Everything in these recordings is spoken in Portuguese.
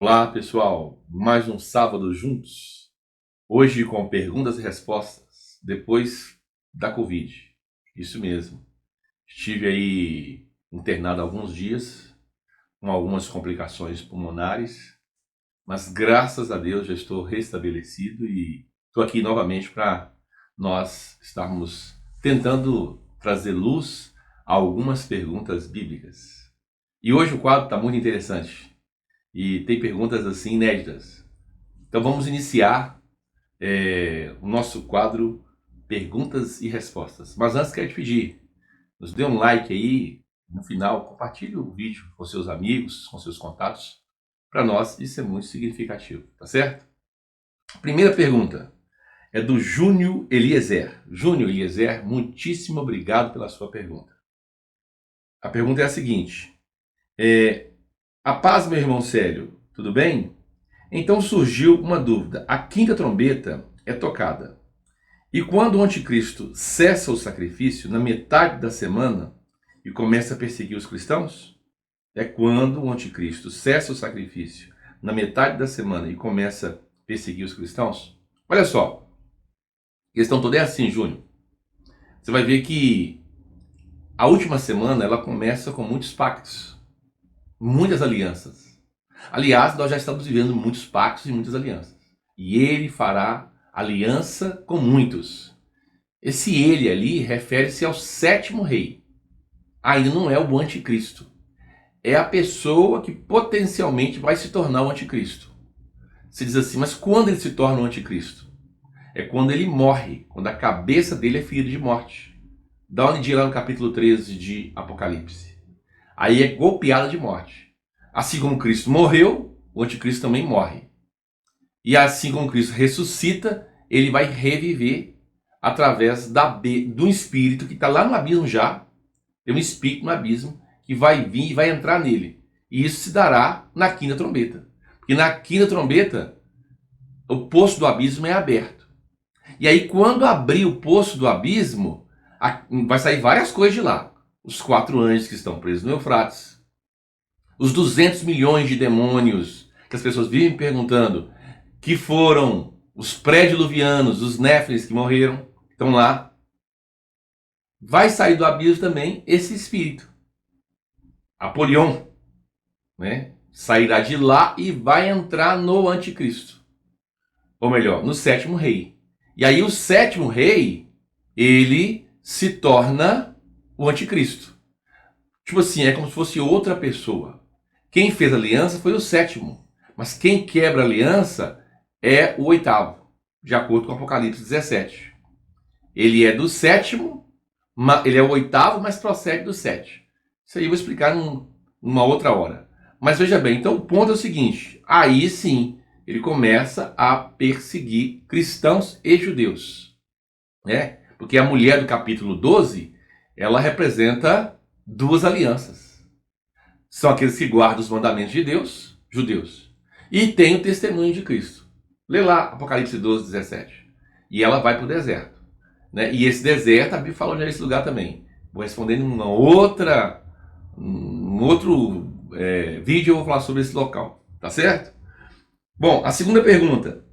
Olá, pessoal. Mais um sábado juntos. Hoje com perguntas e respostas depois da Covid. Isso mesmo. Estive aí internado alguns dias com algumas complicações pulmonares, mas graças a Deus já estou restabelecido e estou aqui novamente para nós estarmos tentando trazer luz a algumas perguntas bíblicas. E hoje o quadro está muito interessante e tem perguntas assim inéditas. Então vamos iniciar o nosso quadro Perguntas e Respostas. Mas antes quero te pedir, nos dê um like aí, no final compartilhe o vídeo com seus amigos, com seus contatos. Para nós isso é muito significativo, tá certo? Primeira pergunta é do Júnior Eliezer. Júnior Eliezer, muitíssimo obrigado pela sua pergunta. A pergunta é a seguinte: a paz, meu irmão Célio, tudo bem? Então surgiu uma dúvida. A quinta trombeta é tocada. E quando o anticristo cessa o sacrifício na metade da semana e começa a perseguir os cristãos? É quando o anticristo cessa o sacrifício na metade da semana e começa a perseguir os cristãos? Olha só, a questão toda é assim, Júnior. Você vai ver que a última semana ela começa com muitos pactos, muitas alianças. Aliás, nós já estamos vivendo muitos pactos e muitas alianças. E ele fará aliança com muitos. Esse ele ali refere-se ao sétimo rei. Ainda não é o anticristo. É a pessoa que potencialmente vai se tornar o anticristo. Você diz assim, mas quando ele se torna o anticristo? É quando ele morre, quando a cabeça dele é ferida de morte. Dá uma olhadinha lá no capítulo 13 de Apocalipse. Aí é golpeada de morte. Assim como Cristo morreu, o anticristo também morre. E assim como Cristo ressuscita, ele vai reviver através do espírito que está lá no abismo já. Tem um espírito no abismo que vai vir e vai entrar nele. E isso se dará na quinta trombeta. Porque na quinta trombeta, o poço do abismo é aberto. E aí quando abrir o poço do abismo, vai sair várias coisas de lá. Os 4 anjos que estão presos no Eufrates. Os 200 milhões de demônios que as pessoas vivem perguntando, que foram os pré-diluvianos, os néfilis que morreram, estão lá. Vai sair do abismo também esse espírito, Apolion, né? Sairá de lá e vai entrar no anticristo. Ou melhor, no sétimo rei. E aí o sétimo rei, ele se torna o anticristo. Tipo assim, é como se fosse outra pessoa. Quem fez a aliança foi o sétimo. Mas quem quebra a aliança é o oitavo, de acordo com Apocalipse 17. Ele é do sétimo, ele é o oitavo, mas procede do 7. Isso aí eu vou explicar numa outra hora. Mas veja bem, então o ponto é o seguinte: aí sim, ele começa a perseguir cristãos e judeus. Né? Porque a mulher do capítulo 12, ela representa 2 alianças. São aqueles que guardam os mandamentos de Deus, judeus. E tem o testemunho de Cristo. Lê lá Apocalipse 12, 17. E ela vai para o deserto. Né? E esse deserto, a Bíblia fala onde é esse lugar também. Vou responder em um outro vídeo, eu vou falar sobre esse local. Tá certo? Bom, a segunda pergunta.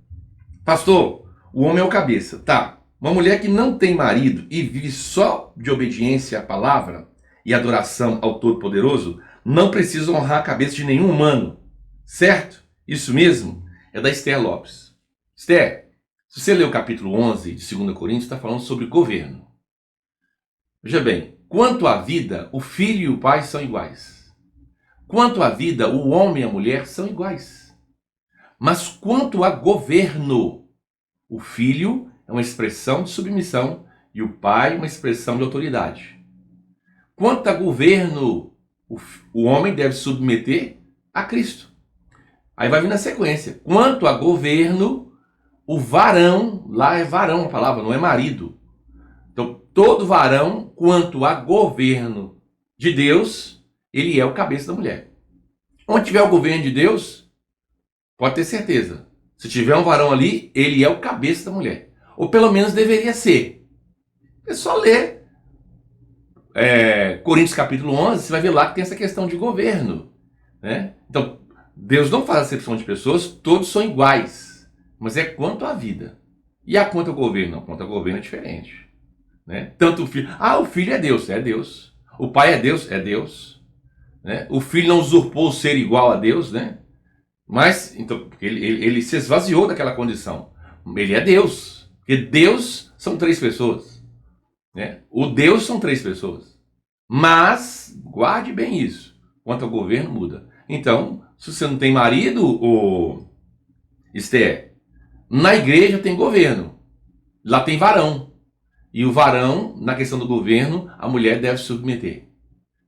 Pastor, o homem é o cabeça. Tá. Uma mulher que não tem marido e vive só de obediência à palavra e adoração ao Todo-Poderoso, não precisa honrar a cabeça de nenhum humano. Certo? Isso mesmo? É da Esther Lopes. Esther, se você ler o capítulo 11 de 2 Coríntios, está falando sobre governo. Veja bem, quanto à vida, o filho e o pai são iguais. Quanto à vida, o homem e a mulher são iguais. Mas quanto a governo, o filho é uma expressão de submissão e o pai uma expressão de autoridade. Quanto a governo, o homem deve submeter a Cristo. Aí vai vir na sequência. Quanto a governo, o varão, lá é varão a palavra, não é marido. Então, todo varão, quanto a governo de Deus, ele é o cabeça da mulher. Onde tiver o governo de Deus, pode ter certeza. Se tiver um varão ali, ele é o cabeça da mulher. Ou pelo menos deveria ser. É só ler Coríntios capítulo 11, você vai ver lá que tem essa questão de governo. Né? Então, Deus não faz acepção de pessoas, todos são iguais. Mas é quanto à vida. E a quanto ao governo? Não, quanto ao governo é diferente. Né? Tanto o filho. Ah, o filho é Deus. É Deus. O pai é Deus. É Deus. Né? O filho não usurpou o ser igual a Deus, né? Mas, então, porque ele se esvaziou daquela condição. Ele é Deus. Porque Deus são três pessoas. Né? O Deus são três pessoas. Mas, guarde bem isso. Quanto ao governo, muda. Então, se você não tem marido, na igreja tem governo. Lá tem varão. E o varão, na questão do governo, a mulher deve se submeter.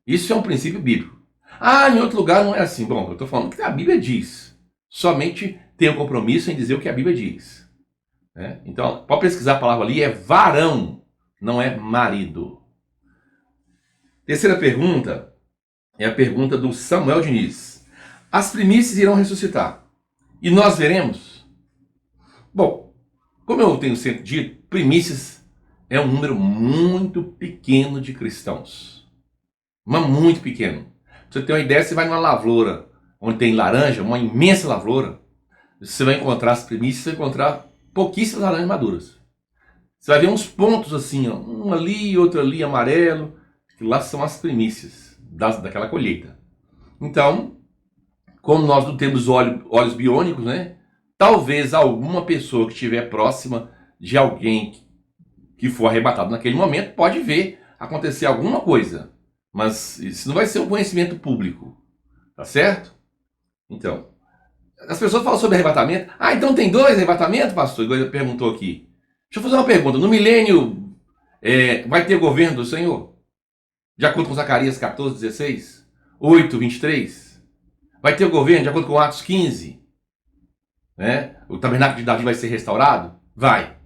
Isso é um princípio bíblico. Ah, em outro lugar não é assim. Bom, eu estou falando que a Bíblia diz. Somente tenha um compromisso em dizer o que a Bíblia diz. Né? Então, pode pesquisar a palavra ali, é varão, não é marido. Terceira pergunta é a pergunta do Samuel Diniz. As primícias irão ressuscitar. E nós veremos? Bom, como eu tenho sempre dito, primícias é um número muito pequeno de cristãos. Mas muito pequeno. Pra você ter uma ideia, você vai numa lavoura onde tem laranja, uma imensa lavoura, você vai encontrar as primícias, você vai encontrar pouquíssimas laranjas maduras. Você vai ver uns pontos assim, ó, um ali, outro ali, amarelo, que lá são as primícias daquela colheita. Então, como nós não temos olhos biônicos, né? Talvez alguma pessoa que estiver próxima de alguém que for arrebatado naquele momento pode ver acontecer alguma coisa. Mas isso não vai ser um conhecimento público. Tá certo? Então, as pessoas falam sobre arrebatamento. Ah, então tem dois arrebatamentos, pastor? Igual ele perguntou aqui. Deixa eu fazer uma pergunta. No milênio, vai ter governo do Senhor? De acordo com Zacarias 14, 16? 8, 23? Vai ter o governo de acordo com Atos 15? Né? O tabernáculo de Davi vai ser restaurado? Vai.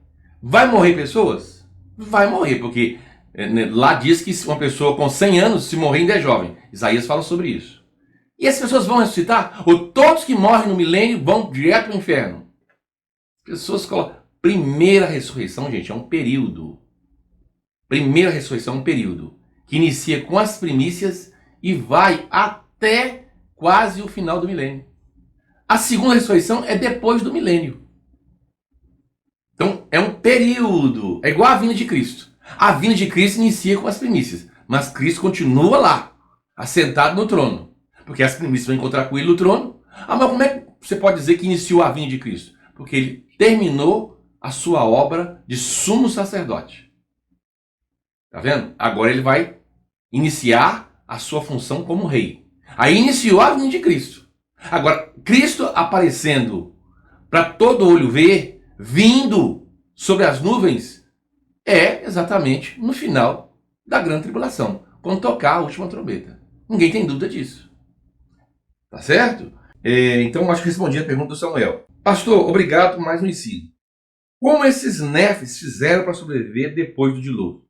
Vai morrer pessoas? Vai morrer, porque lá diz que uma pessoa com 100 anos, se morrer, ainda é jovem. Isaías fala sobre isso. E as pessoas vão ressuscitar? Ou todos que morrem no milênio vão direto para o inferno? Pessoas colocam. Primeira ressurreição, gente, é um período. Primeira ressurreição é um período que inicia com as primícias e vai até quase o final do milênio. A segunda ressurreição é depois do milênio. Então, é um período. É igual a vinda de Cristo. A vinda de Cristo inicia com as primícias, mas Cristo continua lá, assentado no trono. Porque as primícias vão encontrar com ele no trono. Ah, mas como é que você pode dizer que iniciou a vinda de Cristo? Porque ele terminou a sua obra de sumo sacerdote. Tá vendo? Agora ele vai iniciar a sua função como rei. Aí iniciou a vinda de Cristo. Agora, Cristo aparecendo para todo olho ver, vindo sobre as nuvens, é exatamente no final da grande tribulação, quando tocar a última trombeta. Ninguém tem dúvida disso. Tá certo? Então, acho que respondi a pergunta do Samuel. Pastor, obrigado por mais um ensino. Como esses nefes fizeram para sobreviver depois do dilúvio?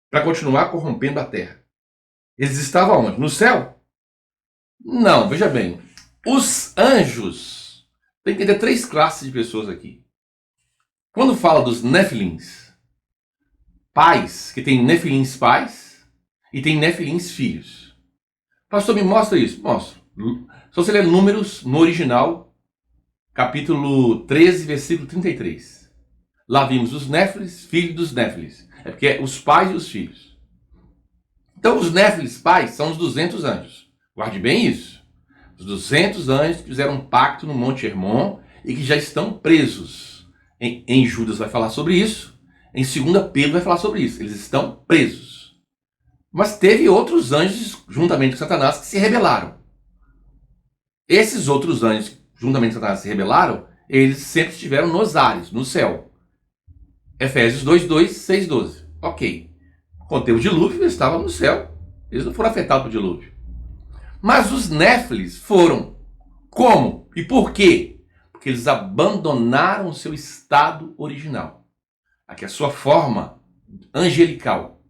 Para continuar corrompendo a terra? Eles estavam onde? No céu? Não, veja bem. Os anjos, tem que ter três classes de pessoas aqui. Quando fala dos nefilins, pais, que tem nefilins pais e tem nefilins filhos. Pastor, me mostra isso. Mostra. Se você ler Números no original, capítulo 13, versículo 33. Lá vimos os néfilis, filhos dos néfilis. É porque é os pais e os filhos. Então os néfilis pais são os 200 anjos. Guarde bem isso. Os 200 anjos que fizeram um pacto no Monte Hermon e que já estão presos. Em Judas vai falar sobre isso. Em 2 Pedro vai falar sobre isso. Eles estão presos. Mas teve outros anjos, juntamente com Satanás, que se rebelaram. Esses outros anjos, juntamente com Satanás, se rebelaram, eles sempre estiveram nos ares, no céu. Efésios 2:2, 6:12. Ok. Quando teve o dilúvio, eles estavam no céu. Eles não foram afetados pelo dilúvio. Mas os néfilis foram. Como? E por quê? Porque eles abandonaram o seu estado original. Aqui é a sua forma angelical.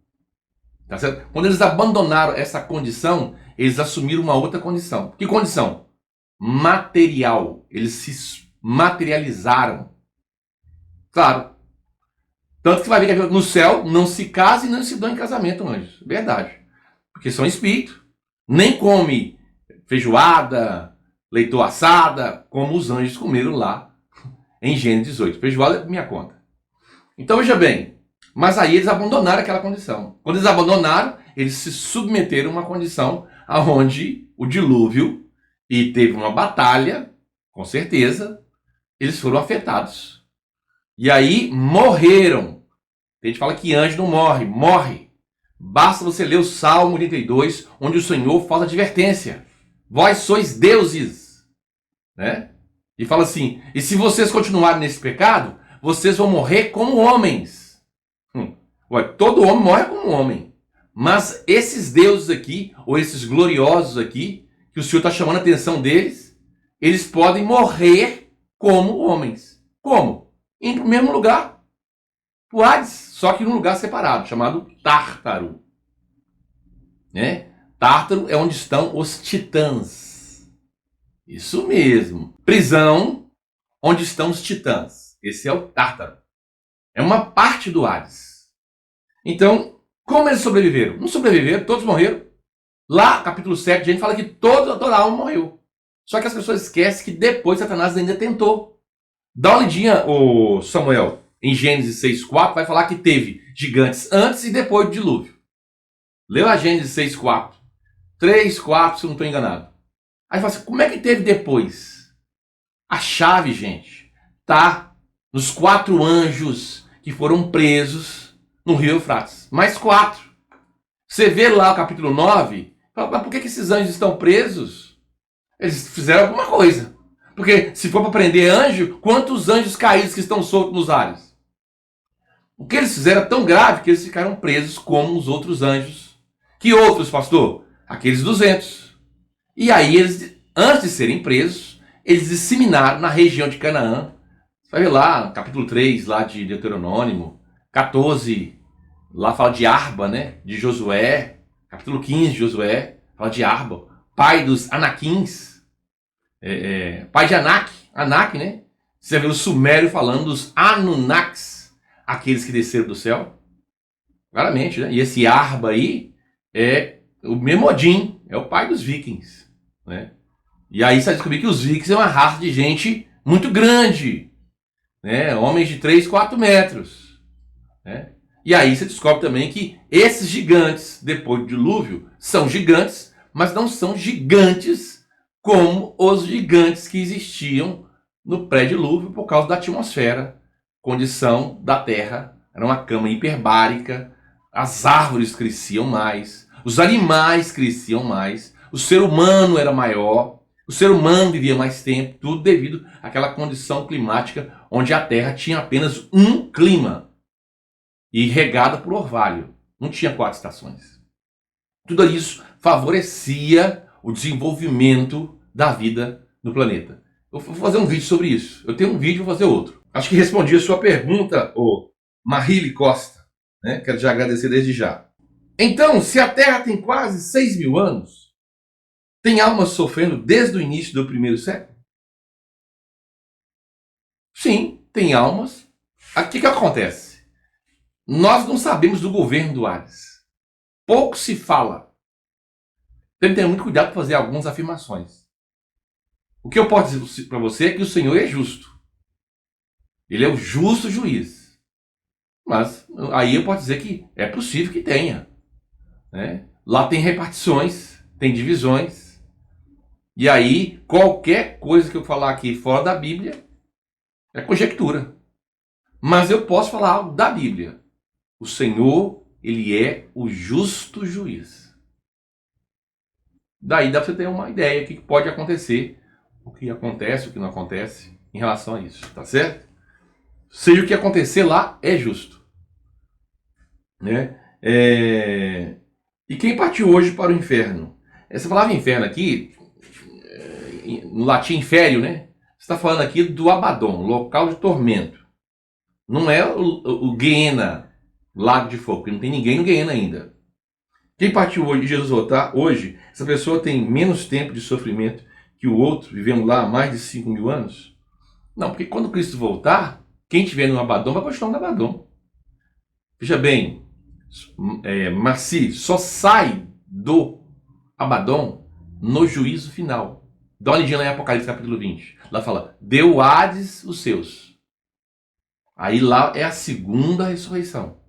Tá certo? Quando eles abandonaram essa condição, eles assumiram uma outra condição. Que condição? Material. Eles se materializaram. Claro. Tanto que vai ver que no céu não se casa e não se dão em casamento anjos. Verdade. Porque são espíritos. Nem come feijoada, leitoa assada, como os anjos comeram lá em Gênesis 18. Feijoada é por minha conta. Então veja bem, mas aí eles abandonaram aquela condição. Quando eles abandonaram, eles se submeteram a uma condição onde o dilúvio, e teve uma batalha, com certeza, eles foram afetados. E aí morreram. A gente fala que anjo não morre, morre. Basta você ler o Salmo 82, onde o Senhor faz advertência. Vós sois deuses. Né? E fala assim, e se vocês continuarem nesse pecado, vocês vão morrer como homens. Ué, todo homem morre como homem. Mas esses deuses aqui, ou esses gloriosos aqui, que o Senhor está chamando a atenção deles, eles podem morrer como homens. Como? Em primeiro lugar, o Hades, só que num lugar separado, chamado Tártaro. Né? Tártaro é onde estão os titãs. Isso mesmo. Prisão, onde estão os titãs. Esse é o Tártaro. É uma parte do Hades. Então, como eles sobreviveram? Não sobreviveram, todos morreram. Lá, capítulo 7, a gente fala que toda alma morreu. Só que as pessoas esquecem que depois Satanás ainda tentou. Dá uma lidinha, ô Samuel, em Gênesis 6,4, vai falar que teve gigantes antes e depois do dilúvio. Lê lá Gênesis 6,4. 3, 4, se eu não estou enganado. Aí fala assim, como é que teve depois? A chave, gente, tá nos 4 anjos que foram presos no rio Eufrates. Mais 4. Você vê lá o capítulo 9, fala, mas por que esses anjos estão presos? Eles fizeram alguma coisa. Porque se for para prender anjo, quantos anjos caídos que estão soltos nos ares? O que eles fizeram é tão grave que eles ficaram presos como os outros anjos. Que outros, pastor? Aqueles 200. E aí eles, antes de serem presos, eles disseminaram na região de Canaã. Você vai ver lá, capítulo 3, lá de Deuteronômio, 14, lá fala de Arba, né? De Josué, capítulo 15 de Josué, fala de Arba, pai dos Anaquins, pai de Anak, né? Você vê o Sumério falando dos Anunnakis, aqueles que desceram do céu, claramente, né? E esse Arba aí é o mesmo Odin, é o pai dos Vikings, né? E aí você vai descobrir que os Vikings é uma raça de gente muito grande, né? Homens de 3, 4 metros, né? E aí você descobre também que esses gigantes, depois do dilúvio, são gigantes, mas não são gigantes como os gigantes que existiam no pré-dilúvio por causa da atmosfera, condição da Terra, era uma cama hiperbárica, as árvores cresciam mais, os animais cresciam mais, o ser humano era maior, o ser humano vivia mais tempo, tudo devido àquela condição climática onde a Terra tinha apenas um clima e regada por orvalho. Não tinha 4 estações. Tudo isso favorecia o desenvolvimento da vida no planeta. Eu vou fazer um vídeo sobre isso. Eu tenho um vídeo, vou fazer outro. Acho que respondi a sua pergunta, ô Marília Costa. Né? Quero te agradecer desde já. Então, se a Terra tem quase 6.000 anos, tem almas sofrendo desde o início do primeiro século? Sim, tem almas. O que acontece? Nós não sabemos do governo do Hades. Pouco se fala. Tem que ter muito cuidado para fazer algumas afirmações. O que eu posso dizer para você é que o Senhor é justo. Ele é o justo juiz. Mas aí eu posso dizer que é possível que tenha. Né? Lá tem repartições, tem divisões. E aí qualquer coisa que eu falar aqui fora da Bíblia é conjectura. Mas eu posso falar algo da Bíblia. O Senhor, ele é o justo juiz. Daí dá para você ter uma ideia do que pode acontecer, o que acontece, o que não acontece em relação a isso, tá certo? Seja o que acontecer lá, é justo. Né? E quem partiu hoje para o inferno? Essa palavra inferno aqui, no latim infério, né? Você está falando aqui do Abaddon, local de tormento. Não é o Guiena, lago de fogo, porque não tem ninguém no Guiena ainda. Quem partiu hoje e Jesus voltar, hoje, essa pessoa tem menos tempo de sofrimento que o outro, vivendo lá há mais de 5.000 anos? Não, porque quando Cristo voltar, quem estiver no Abaddon vai continuar no Abaddon. Veja bem, Marci só sai do Abaddon no juízo final. Dá uma olhadinha lá em Apocalipse capítulo 20. Lá fala, deu Hades os seus. Aí lá é a segunda ressurreição.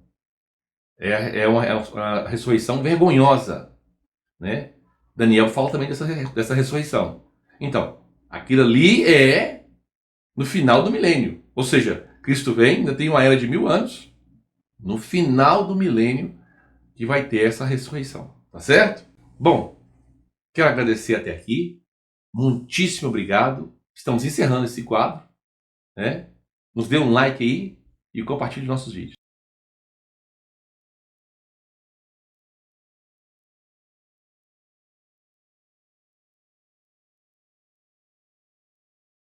É uma ressurreição vergonhosa, né? Daniel fala também dessa ressurreição. Então, aquilo ali é no final do milênio. Ou seja, Cristo vem, ainda tem uma era de 1000 anos. No final do milênio que vai ter essa ressurreição. Tá certo? Bom, quero agradecer até aqui. Muitíssimo obrigado. Estamos encerrando esse quadro, né? Nos dê um like aí e compartilhe nossos vídeos.